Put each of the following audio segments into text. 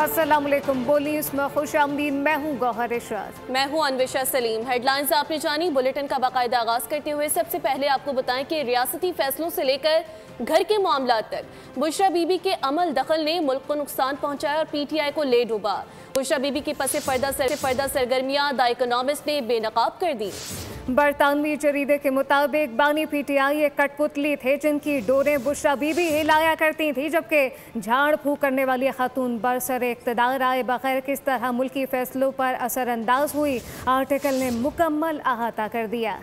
अस्सलामुअलैकुम। बोली इसमें खुश आमदीद। मैं हूँ गौहर इशरात। मैं हूँ अनविशा सलीम। हेडलाइंस आपने जानी। बुलेटिन का बाकायदा आगाज करते हुए सबसे पहले आपको बताएं कि रियासती फैसलों से लेकर घर के मामला तक बुशरा बीबी के अमल दखल ने मुल्क को नुकसान पहुंचाया और पीटीआई को ले डूबा। बुशरा बीबी की पसे पर्दा सरगर्मियां द इकोनॉमिस्ट ने बेनकाब कर दी। बरतानवी जरीदे के मुताबिक बानी पीटीआई एक कठपुतली थे जिनकी डोरें बुशरा बीबी हिलाया करती थी, जबकि झाड़ फूंक करने वाली खातून बरसरे इक़्तिदार आए बगैर किस तरह मुल्की फैसलों पर असरअंदाज हुई, आर्टिकल ने मुकम्मल अहाता कर दिया।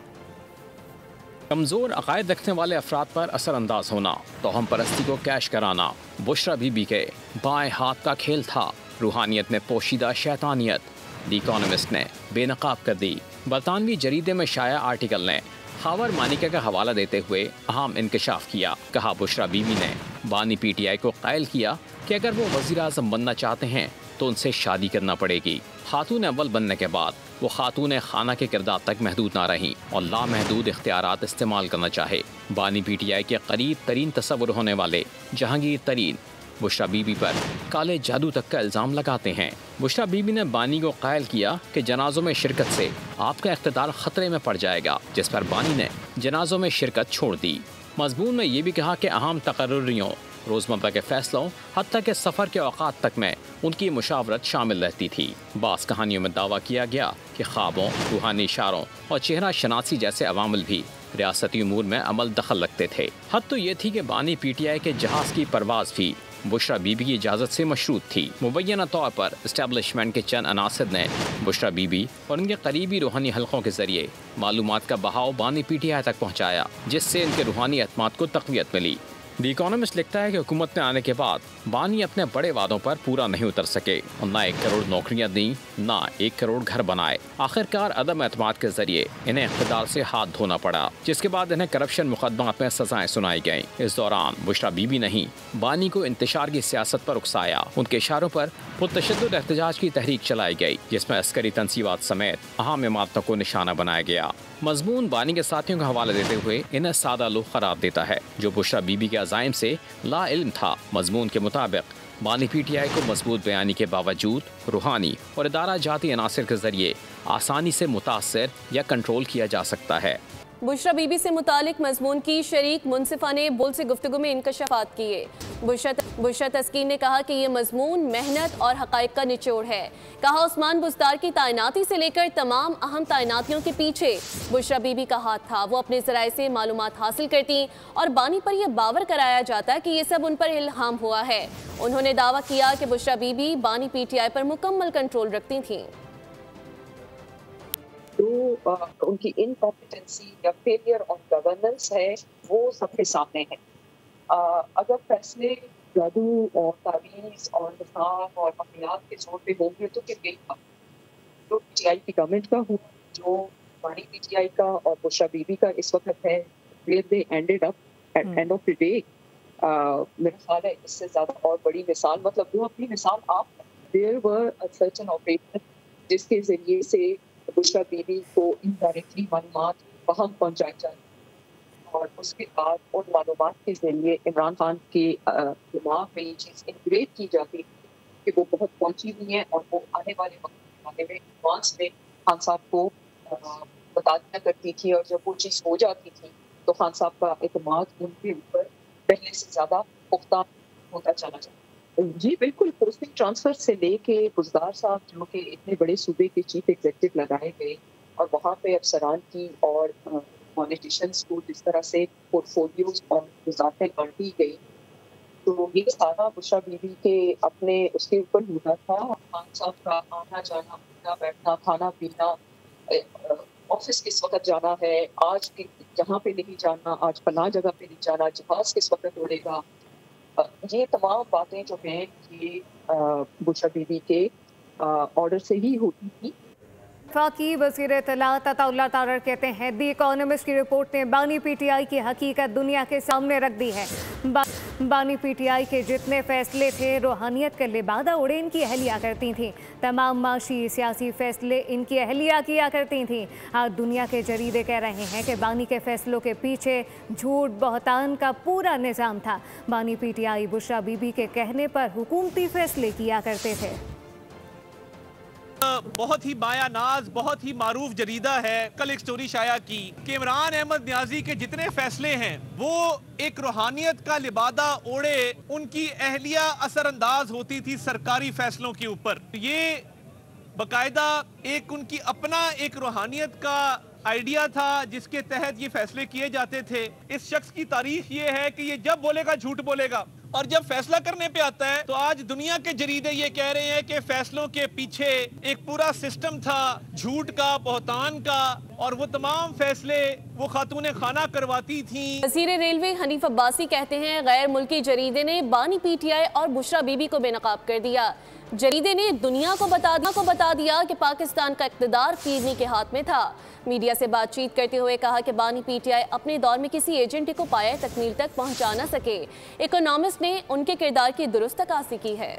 कमज़ोर अकायद रखने वाले अफराद पर असरअंदाज होना, तोहम परस्ती को कैश कराना बुशरा बीबी के बाएं हाथ का खेल था। रूहानियत में पोशीदा शैतानियत, द इकोनॉमिस्ट ने बेनकाब कर दी। बरतानवी जरीदे में शाया आर्टिकल ने खावर मानिका का हवाला देते हुए अहम इंकशाफ किया। कहा बुशरा बीबी ने बानी पीटीआई को कायल किया कि अगर वो वज़ीर आज़म बनना चाहते हैं तो उनसे शादी करना पड़ेगी। खातून अव्वल बनने के बाद वो खातून खाना के किरदार तक महदूद ना रहीं और लामहदूद इख्तियारात इस्तेमाल करना चाहे। बानी पीटीआई के करीब तरीन तस्वुर होने वाले जहांगीर तरीन बुशरा बीबी पर काले जादू तक का इल्ज़ाम लगाते हैं। बुशरा बीबी ने बानी को कायल किया कि जनाजों में शिरकत से आपका इख्तिदार खतरे में पड़ जाएगा, जिस पर बानी ने जनाजों में शिरकत छोड़ दी। मज़मून में ये भी कहा कि अहम तकर्रुरियों, रोज़मर्रा के फैसलों, हत्ता के सफ़र के औकात तक में उनकी मुशावरत शामिल रहती थी। बास कहानियों में दावा किया गया कि ख्वाबों, रूहानी इशारों और चेहरा शनासी जैसे अवामिल भी रियासती उमूर में अमल दखल रखते थे। हद तो ये थी कि बानी पीटीआई के जहाज़ की परवाज़ भी बुशरा बीबी की इजाज़त से मशरूत थी। मुबैना तौर पर इस्टेब्लिशमेंट के चंद अनासिर ने बुशरा बीबी और उनके करीबी रूहानी हलकों के जरिए मालूमात का बहाव बानी पीटीआई तक पहुँचाया, जिससे इनके रूहानी एतमाद को तक़वियत मिली। द इकोनॉमिस्ट लिखता है कि हुकूमत में आने के बाद बानी अपने बड़े वादों पर पूरा नहीं उतर सके और ना 1 करोड़ नौकरियां दी, ना 1 करोड़ घर बनाए। आखिरकार अदम एतमाद के जरिए इन्हें इक़्तिदार से हाथ धोना पड़ा, जिसके बाद इन्हें करप्शन मुकदमा में सजाएं सुनाई गईं। इस दौरान बुशरा बीबी नहीं, बानी को इंतशार की सियासत पर उकसाया। उनके इशारों पर पुरतशद्दुद एहतजाज की तहरीक चलाई गई, जिसमें अस्करी तंसीबात समेत अहम इमारतों को निशाना बनाया गया। मजमून बानी के साथियों का हवाला देते हुए इन्हें सादा लोग करार देता है, जो बुशरा बीबी के अज़ाइम से ला इल्म था। मजमून के मुताबिक बानी पीटीआई को मजबूत बयानी के बावजूद रूहानी और इदारा जाती अनासिर के जरिए आसानी से मुतासर या कंट्रोल किया जा सकता है। बुशरा बीबी से मुतालिक मजमून की शरीक मुनसिफा ने बुल से गुफ्तगू में इंकशाफात किए। बुशरा तस्कीन ने कहा कि ये मजमून मेहनत और हकाइक का निचोड़ है। कहा उस्मान बुज़दार की तैनाती से लेकर तमाम अहम तैनातियों के पीछे बुशरा बीबी का हाथ था। वो अपने ज़राए से मालूमात हासिल करती और बानी पर यह बावर कराया जाता कि ये सब उन पर इल्हाम हुआ है। उन्होंने दावा किया कि बुशरा बीबी बानी पीटीआई पर मुकम्मल कंट्रोल रखती थीं। तो उनकी इनकॉम्पिटेंसी या फेलियर ऑफ गवर्नेंस है, वो सबके सामने है। अगर फैसले जादू और तावीज़ और निज़ाम और अखलाक के जोर पे होंगे तो फिर यही था जो पीटीआई की गवर्नमेंट का हुआ, जो बानी पीटीआई का और बुशरा बीबी का इस वक्त है। Where they ended up at end of the day, मेरा ख्याल है इससे ज़्यादा और बड़ी मिसाल, मतलब वो अपनी मिसाल आप, there were a certain operation जिसके ज़रिए से बुशरा बीबी को इनडायरेक्टली मालूमात वहाँ पहुँचाई जाए और उसके बाद उन मालूमात के जरिए इमरान खान के दिमाग में ये चीज़ इंटीग्रेट की जाती कि वो बहुत पहुँची हुई है और वो आने वाले वक्त के बारे में एडवांस में खान साहब को बता दिया करती थी, और जब वो चीज़ हो जाती थी तो खान साहब का एतमाद उनके ऊपर पहले से ज़्यादा पुख्ता होता चला जाता। जी बिल्कुल, पोस्टिंग ट्रांसफर से लेके बुज़दार साहब जो कि इतने बड़े सूबे के चीफ एग्जीक्यूटिव लगाए गए और वहाँ पे अफसरान की और पॉलिटिशियंस को जिस तरह से पोर्टफोलियोज और वज़ारतें बांटी गई, तो ये सारा बुशरा बीबी के अपने उसके ऊपर होता था। खान साहब का आना जाना, उठना बैठना, खाना पीना, ऑफिस किस वक्त जाना है, आज यहाँ पे नहीं जाना, आज फलां जगह पे नहीं जाना, जहाज किस वक्त उड़ेगा, ये तमाम बातें जो हैं ये बुशरा बीबी के ऑर्डर से ही होती थी। वफाकी वज़ीर इत्तलात अताउल्लाह तारर कहते हैं दी इकोनॉमिस्ट की रिपोर्ट ने बानी पीटीआई की हकीकत दुनिया के सामने रख दी है। बानी पीटीआई के जितने फैसले थे रूहानियत के लिबादा उड़े इनकी अहलिया करती थीं। तमाम माशी सियासी फैसले इनकी अहलिया किया करती थीं। आज दुनिया के जरीदे कह रहे हैं कि बानी के फैसलों के पीछे झूठ बहतान का पूरा निज़ाम था। बानी पीटीआई बुशरा बीबी के कहने पर हुकूमती फैसले किया करते थे। बहुत ही बायानाज, बहुत ही मारूफ जरीदा है। कल एक स्टोरी शाया की कि इमरान अहमद न्याजी के जितने फैसले हैं वो एक रूहानियत का लिबादा ओढ़े उनकी अहलिया असरअंदाज होती थी सरकारी फैसलों के ऊपर। ये बाकायदा एक उनकी अपना एक रूहानियत का आइडिया था जिसके तहत ये फैसले किए जाते थे। इस शख्स की तारीख ये है कि ये जब बोलेगा झूठ बोलेगा और जब फैसला करने पे आता है तो आज दुनिया के जरीदे ये कह रहे हैं कि फैसलों के पीछे एक पूरा सिस्टम था झूठ का, बहतान का, और वो तमाम फैसले वो खातून खाना करवाती थी। वज़ीर रेलवे हनीफ अब्बासी कहते हैं गैर मुल्की जरीदे ने बानी पीटीआई और बुशरा बीबी को बेनकाब कर दिया। जरीदे ने दुनिया को बता दिया कि पाकिस्तान का इक़्तिदार पीरनी के हाथ में था। मीडिया से बातचीत करते हुए कहा कि बानी पीटीआई अपने दौर में किसी एजेंट को पाया तकमील तक पहुंचा न सके। इकोनॉमिस्ट ने उनके किरदार की दुरुस्त अक्कासी की है।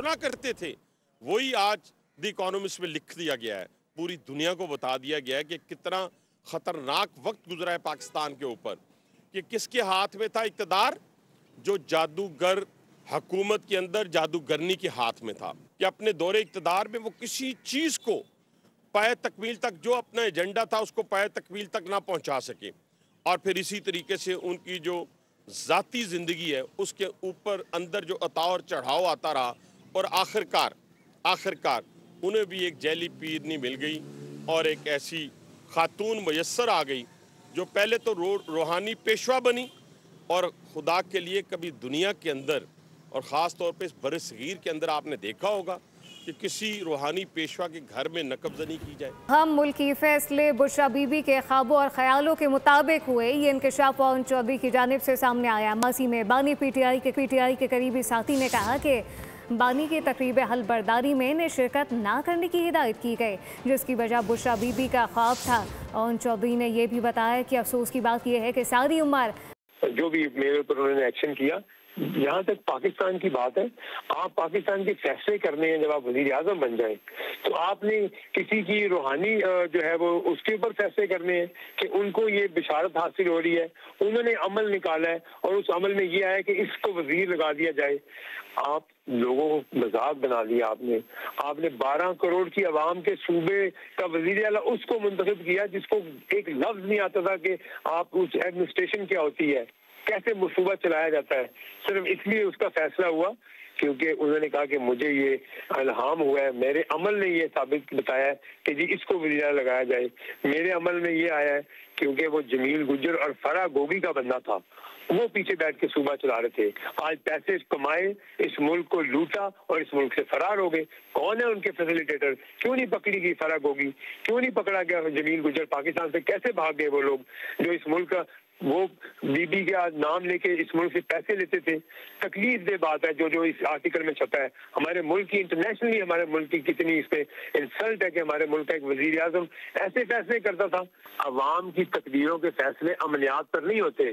करते थे वही आज द इकोनॉमिस्ट में लिख दिया गया है। पूरी दुनिया को बता दिया गया है कि कितना खतरनाक वक्त गुजरा है पाकिस्तान के ऊपर, कि किसके हाथ में था इक़्तिदार, जो जादूगर हुकूमत के अंदर जादूगरनी के हाथ में था, कि अपने दौरे इक़्तिदार में वो किसी चीज़ को पाए तकमील तक, जो अपना एजेंडा था उसको पाए तकमील तक ना पहुंचा सके। और फिर इसी तरीके से उनकी जो ज़ाती ज़िंदगी है उसके ऊपर अंदर जो उतार और चढ़ाव आता रहा, और आखिरकार उन्हें भी एक जैली पीरनी मिल गई और एक ऐसी खातून मुयस्सर आ गई जो पहले तो रूहानी पेशवा बनी, और खुदा के लिए कभी दुनिया के अंदर और ख़ास तौर पे इस बरसगीर के अंदर आपने देखा होगा कि किसी रूहानी पेशवा के घर में नकबज़नी की जाए। हम मुल्की फैसले बुशरा बीबी के ख्वाबों और ख्यालों के मुताबिक हुए, ये इंकशाफ पवन चौधरी की जानिब से सामने आया। मासी में बानी पीटीआई के करीबी साथी ने कहा कि बानी की तकरीब हलबरदारी में इन्हें शिरकत ना करने की हिदायत की गई, जिसकी वजह बुशरा बीबी का ख्वाब था। पवन चौधरी ने यह भी बताया कि अफसोस की बात यह है कि सारी उम्र जो भी मेरे ऊपर उन्होंने एक्शन किया, जहाँ तक पाकिस्तान की बात है, आप पाकिस्तान के फैसले करने हैं। जब आप वज़ीर आज़म बन जाए तो आपने किसी की रूहानी जो है वो उसके ऊपर फैसले करने हैं कि उनको ये बिशारत हासिल हो रही है। उन्होंने अमल निकाला है और उस अमल में ये आया कि इसको वज़ीर लगा दिया जाए। आप लोगों को मजाक बना दिया। आपने 12 करोड़ की आवाम के सूबे का वज़ीर आला उसको मुंतखब किया जिसको एक लफ्ज नहीं आता था कि आप उस एडमिनिस्ट्रेशन क्या होती है, कैसे सूबा चलाया जाता है। सिर्फ इसलिए उसका फैसला हुआ क्योंकि उन्होंने कहा कि मुझे ये इल्हाम हुआ है, मेरे अमल ने ये साबित बताया है कि जी इसको वज़ीर लगाया जाए। मेरे अमल में ये आया है क्योंकि वो जमील गुजर और फरा गोगी का बंदा था, वो पीछे बैठ के सूबा चला रहे थे। आज पैसे कमाए, इस मुल्क को लूटा और इस मुल्क से फरार हो गए। कौन है उनके फैसिलिटेटर? क्यों नहीं पकड़ी गई फरा गोगी? क्यों नहीं पकड़ा गया जमील गुजर? पाकिस्तान से कैसे भाग गए वो लोग जो इस मुल्क का वो बीबी का नाम लेके इस मुल्क से पैसे लेते थे? तकलीफ दे बात है जो इस आर्टिकल में छपा है। हमारे मुल्क की इंटरनेशनली हमारे मुल्क की कितनी इस पे इंसल्ट है कि हमारे मुल्क का एक वजीर आजम ऐसे फैसले करता था। अवाम की तकदीरों के फैसले अमलियात पर नहीं होते,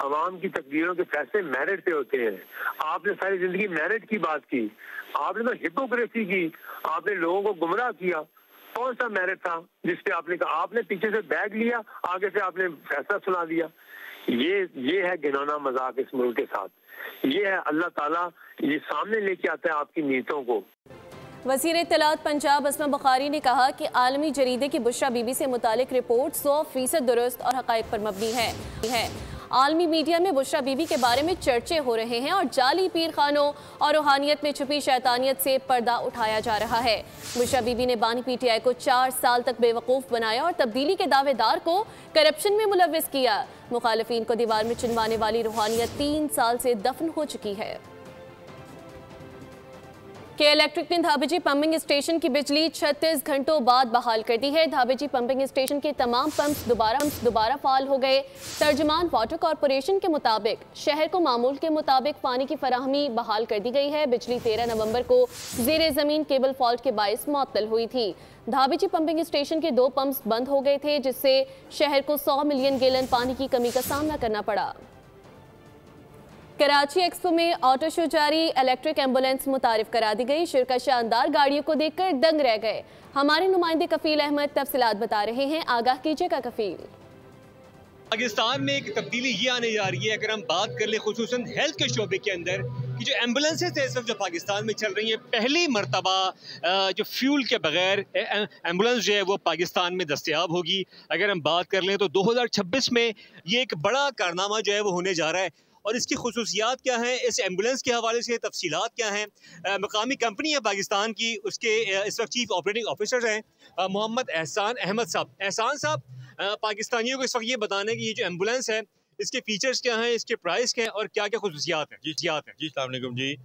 अवाम की तकदीरों के फैसले मेरिट पे होते हैं। आपने सारी जिंदगी मेरिट की बात की, आपने तो हिपोक्रेसी की, आपने लोगों को गुमराह किया। कौन सा मेरिट था जिसपे आपने कहा? आपने पीछे से बैग लिया, आगे से आपने फैसला सुना दिया। ये है घिनौना मजाक इस मुल्क के साथ। ये है अल्लाह ताला ये सामने लेके आता है आपकी नीयतों को। वज़ीर इत्तलात पंजाब असमा बुखारी ने कहा कि आलमी जरीदे की बुशरा बीबी से मुतालिक रिपोर्ट 100% दुरुस्त और हक़ाइक़ पर मबनी है। आलमी मीडिया में बुशरा बीबी के बारे में चर्चे हो रहे हैं और जाली पीर खानों और रूहानियत में छुपी शैतानियत से पर्दा उठाया जा रहा है। बुशरा बीबी ने बानी पीटीआई को 4 साल तक बेवकूफ़ बनाया और तब्दीली के दावेदार को करप्शन में मुलव्विस किया। मुखालिफिन को दीवार में चिनवाने वाली रूहानियत 3 साल से दफन हो चुकी है। के इलेक्ट्रिक ने धाबेजी पंपिंग स्टेशन की बिजली 36 घंटों बाद बहाल कर दी है। धाबेजी पंपिंग स्टेशन के तमाम पंप्स दोबारा फाल हो गए। तर्जुमान वाटर कॉरपोरेशन के मुताबिक शहर को मामूल के मुताबिक पानी की फराहमी बहाल कर दी गई है। बिजली 13 नवंबर को ज़ेरे ज़मीन केबल फॉल्ट के बायस मुअत्तल हुई थी। धाबेजी पंपिंग स्टेशन के 2 पंप्स बंद हो गए थे, जिससे शहर को 100 मिलियन गैलन पानी की कमी का सामना करना पड़ा। कराची एक्सपो में ऑटो शो जारी, इलेक्ट्रिक एम्बुलेंस मुतारिफ करा दी गई। शिरकत शानदार गाड़ियों को देखकर दंग रह गए। हमारे नुमाइंदे कफील अहमद तफसीलात बता रहे हैं, आगाह कीजिएगा कफील। पाकिस्तान में एक तब्दीली ये आने जा रही है, अगर हम बात कर ले खुसूसन हेल्थ के शोबे के अंदर, कि जो एम्बुलेंसेज है इस वक्त जो पाकिस्तान में चल रही है, पहली मरतबा जो फ्यूल के बगैर एम्बुलेंस जो है वो पाकिस्तान में दस्तयाब होगी। अगर हम बात कर लें तो 2026 में ये एक बड़ा कारनामा जो है वो होने जा रहा है। और इसकी खुसूसियात क्या हैं, इस एम्बुलेंस के हवाले से तफसीलात क्या हैं। मकामी कंपनी है पाकिस्तान की, उसके इस वक्त चीफ ऑपरेटिंग ऑफिसर हैं मोहम्मद एहसान अहमद साहब। एहसान साहब, पाकिस्तानियों को इस वक्त ये बताना है कि ये जो एम्बुलेंस है इसके फीचर्स क्या हैं, इसके प्राइस क्या हैं और क्या क्या खुसूसियात हैं। जी अस्सलाम वालेकुम जी।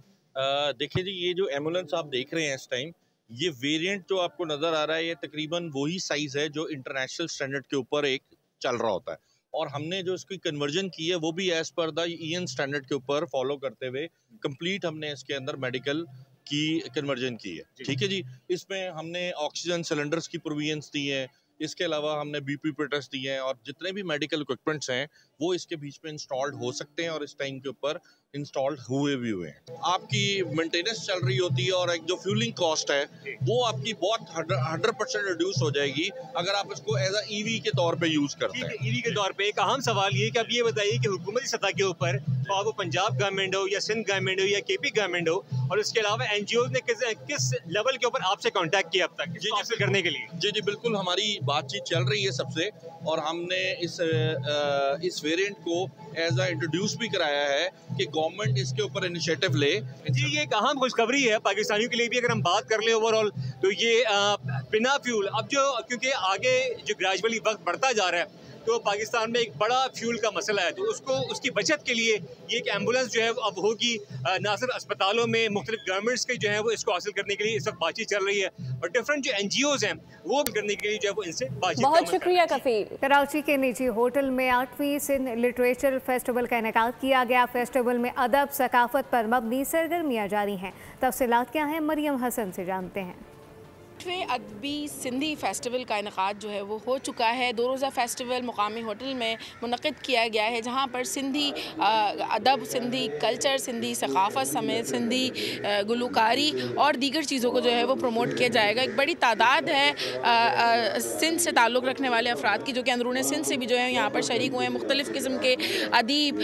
देखिए जी, ये जो एम्बुलेंस आप देख रहे हैं इस टाइम, ये वेरिएंट जो आपको नज़र आ रहा है, ये तकरीबन वही साइज़ है जो इंटरनेशनल स्टैंडर्ड के ऊपर एक चल रहा होता है। और हमने जो इसकी कन्वर्जन की है वो भी एज पर द ईएन स्टैंडर्ड के ऊपर फॉलो करते हुए कंप्लीट हमने इसके अंदर मेडिकल की कन्वर्जन की है। ठीक है जी। इसमें हमने ऑक्सीजन सिलेंडर्स की प्रोविजंस दी है, इसके अलावा हमने बीपी टेस्ट दिए हैं और जितने भी मेडिकल इक्विपमेंट्स हैं वो इसके बीच में इंस्टॉल्ड हो सकते हैं और इस टाइम के ऊपर इंस्टॉल्ड हुए हैं। आपकी मेंटेनेंस चल रही होती है और एक जो फ्यूलिंग कॉस्ट है वो आपकी बहुत 100% रिड्यूस हो जाएगी अगर आप इसको एज अ ईवी के तौर पे यूज करते हैं। ईवी के तौर पे एक अहम सवाल ये कि आप ये बताइए कि हुकूमती सतह के ऊपर, तो वो पंजाब गवर्नमेंट हो या सिंध गवर्नमेंट हो या केपी गवर्नमेंट हो, और इसके अलावा एनजीओ ने किस लेवल के ऊपर आपसे कॉन्टैक्ट किया अब तक हासिल करने के लिए? जी बिल्कुल, हमारी बातचीत चल रही है सबसे, और हमने इस वेरिएंट को एज अ इंट्रोड्यूस भी कराया है कि गवर्नमेंट इसके ऊपर इनिशिएटिव ले। जी, ये एक अहम खुशखबरी है पाकिस्तानियों के लिए भी। अगर हम बात कर ले ओवरऑल तो ये बिना फ्यूल, अब जो क्योंकि आगे जो ग्रेजुअली वक्त बढ़ता जा रहा है तो पाकिस्तान में एक बड़ा फ्यूल का मसला है, तो उसकी बचत के लिए ये एक एम्बुलेंस जो है अब होगी। ना सिर्फ अस्पतालों में, मुख्तलिफ गवर्नमेंट्स के जो है वो इसको हासिल करने के लिए इस वक्त बातचीत चल रही है, और डिफरेंट जो NGOs हैं वो करने के लिए जो है वो इनसे बातचीत। बहुत शुक्रिया कफील। कराची के निजी होटल में 8वीं सिंध लिटरेचर फेस्टिवल का इनेकाद किया गया। फेस्टिवल में अदब सकाफत पर मबनी सरगर्मियाँ जारी हैं। तफसीलात क्या हैं, मरियम हसन से जानते हैं। 8वें अदबी सिंधी फेस्टिवल का इनेकाद जो है वो हो चुका है। 2 रोज़ा फेस्टिवल मुकामी होटल में मुनक़िद किया गया है, जहाँ पर सिंधी अदब, सिंधी कल्चर, सिंधी सकाफ़त समेत सिंधी गुलकारी और दीगर चीज़ों को जो है वो प्रमोट किया जाएगा। एक बड़ी तादाद है सिंध से ताल्लुक़ रखने वाले अफराद की, जो कि अंदरून सिंध से भी जो है यहाँ पर शरीक हुए हैं। मुख्तलिफ़ किस्म के अदीब,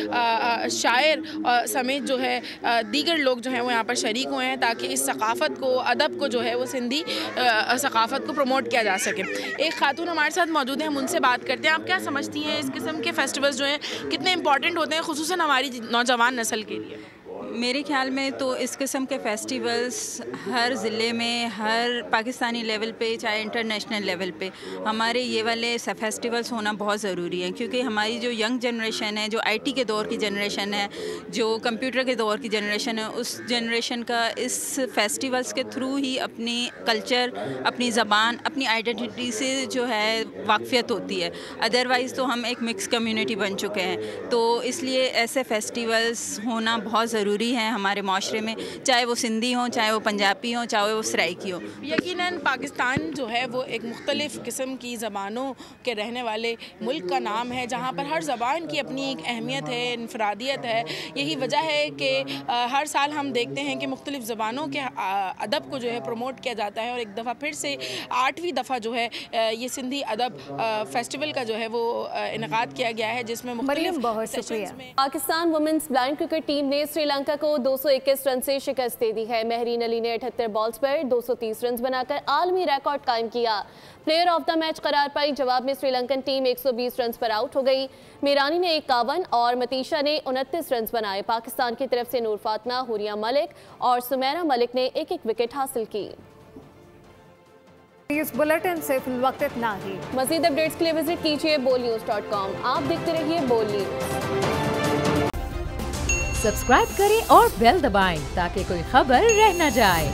शायर समेत जो है दीगर लोग जो हैं वो यहाँ पर शरीक हुए हैं, ताकि इस सकाफ़त को, अदब को जो है वो सिंधी सकाफ़त को प्रमोट किया जा सके। एक खातून हमारे साथ मौजूद हैं, हम उनसे बात करते हैं। आप क्या समझती हैं इस किस्म के फेस्टिवल्स जो हैं कितने इंपॉर्टेंट होते हैं, खुसूसन हमारी नौजवान नस्ल के लिए? मेरे ख्याल में तो इस किस्म के फेस्टिवल्स हर ज़िले में, हर पाकिस्तानी लेवल पे, चाहे इंटरनेशनल लेवल पे, हमारे ये वाले फेस्टिवल्स होना बहुत ज़रूरी है, क्योंकि हमारी जो यंग जनरेशन है, जो IT के दौर की जनरेशन है, जो कंप्यूटर के दौर की जनरेशन है, उस जनरेशन का इस फेस्टिवल्स के थ्रू ही अपनी कल्चर, अपनी ज़बान, अपनी आइडेंटिटी से जो है वाक़फ़ियत होती है। अदरवाइज़ तो हम एक मिक्स कम्युनिटी बन चुके हैं, तो इसलिए ऐसे फेस्टिवल्स होना बहुत ज़रूरी है हमारे माशरे में, चाहे वो सिंधी हों, चाहे वो पंजाबी हों, चाहे वो सराइकी हो। यकीनन पाकिस्तान जो है वो एक मुख्तलिफ़ किस्म की ज़बानों के रहने वाले मुल्क का नाम है, जहाँ पर हर ज़बान की अपनी एक अहमियत है, इनफरादियत है। यही वजह है कि हर साल हम देखते हैं कि मुख्तलिफ़ ज़बानों के अदब को जो है प्रमोट किया जाता है, और एक दफ़ा फिर से 8वीं दफ़ा जो है ये सिंधी अदब फेस्टिवल का जो है वो इनेकाद किया गया है, जिसमें बहुत शुक्रिया। Pakistan women's blind cricket team ने श्रीलंका को 221 रन से शिकस्त दे दी है। महरीन अली ने 78 बॉल्स पर 230 रन बनाकर आलमी रिकॉर्ड कायम किया। प्लेयर ऑफ द मैच करार पाई। जवाब में श्रीलंकन टीम 120 रन पर आउट हो गई। मीरानी ने 51 और मतीशा ने 29 रन बनाए। पाकिस्तान की तरफ से नूर फातिमा, हुरिया मलिक और सुमेरा मलिक ने एक विकेट हासिल की। इस बुलेटिन से फिलवक्त इतना ही। मज़ीद अपडेट्स के लिए विजिट कीजिए bolnews.com। आप देखते रहिए बोल न्यूज़। सब्सक्राइब करें और बेल दबाएं ताकि कोई खबर रह न जाए।